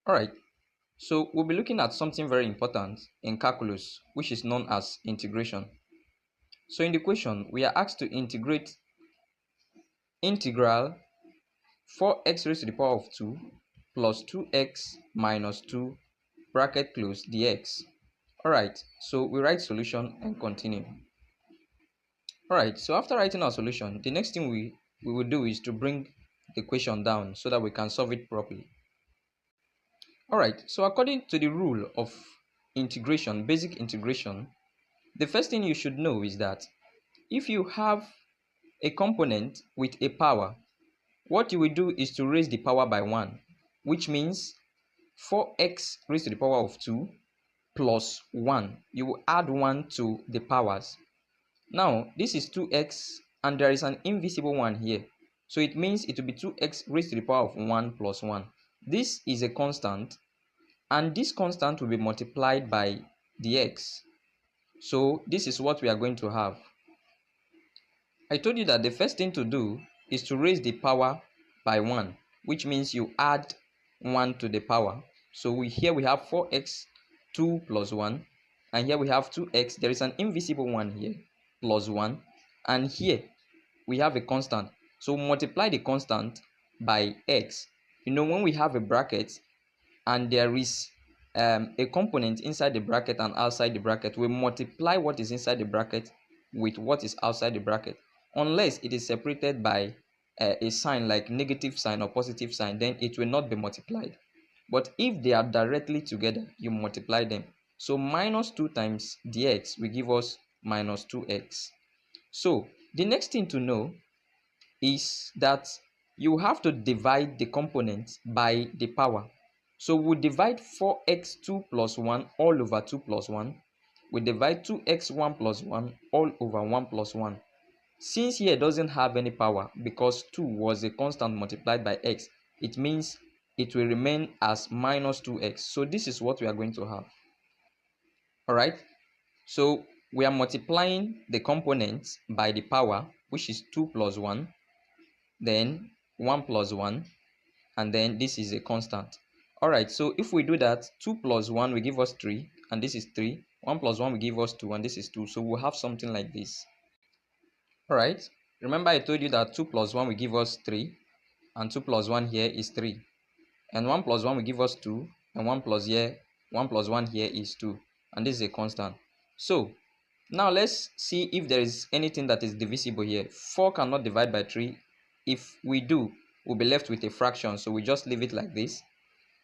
Alright, so we'll be looking at something very important in calculus, which is known as integration. So in the question, we are asked to integrate integral 4x raised to the power of 2 plus 2x minus 2 bracket close dx. Alright, so we write solution and continue. Alright, so after writing our solution, the next thing we will do is to bring the question down so that we can solve it properly. Alright, so according to the rule of integration, basic integration, the first thing you should know is that if you have a component with a power, what you will do is to raise the power by 1, which means 4x raised to the power of 2 plus 1. You will add 1 to the powers. Now, this is 2x and there is an invisible 1 here. So it means it will be 2x raised to the power of 1 plus 1. This is a constant and this constant will be multiplied by the x. So this is what we are going to have. I told you that the first thing to do is to raise the power by 1, which means you add 1 to the power. So here we have 4x 2 plus 1, and here we have 2x. There is an invisible 1 here, plus 1, and here we have a constant. So multiply the constant by x. You know, when we have a bracket and there is a component inside the bracket and outside the bracket, we multiply what is inside the bracket with what is outside the bracket, unless it is separated by a sign like negative sign or positive sign, then it will not be multiplied. But if they are directly together, you multiply them. So minus 2 times dx will give us minus 2x. So the next thing to know is that you have to divide the component by the power. So we divide 4x2 plus 1 all over 2 plus 1. We divide 2x1 plus 1 all over 1 plus 1. Since here doesn't have any power because 2 was a constant multiplied by x, it means it will remain as minus 2x. So this is what we are going to have. Alright, so we are multiplying the components by the power, which is 2 plus 1, then 1 plus 1, and then this is a constant. Alright, so if we do that, 2 plus 1 will give us 3, and this is 3. 1 plus 1 will give us 2, and this is 2. So we'll have something like this. Alright, remember I told you that 2 plus 1 will give us 3, and 2 plus 1 here is 3. And 1 plus 1 will give us 2, and 1 plus 1 here is 2. And this is a constant. So, now let's see if there is anything that is divisible here. 4 cannot divide by 3. If we do, we'll be left with a fraction, so we just leave it like this.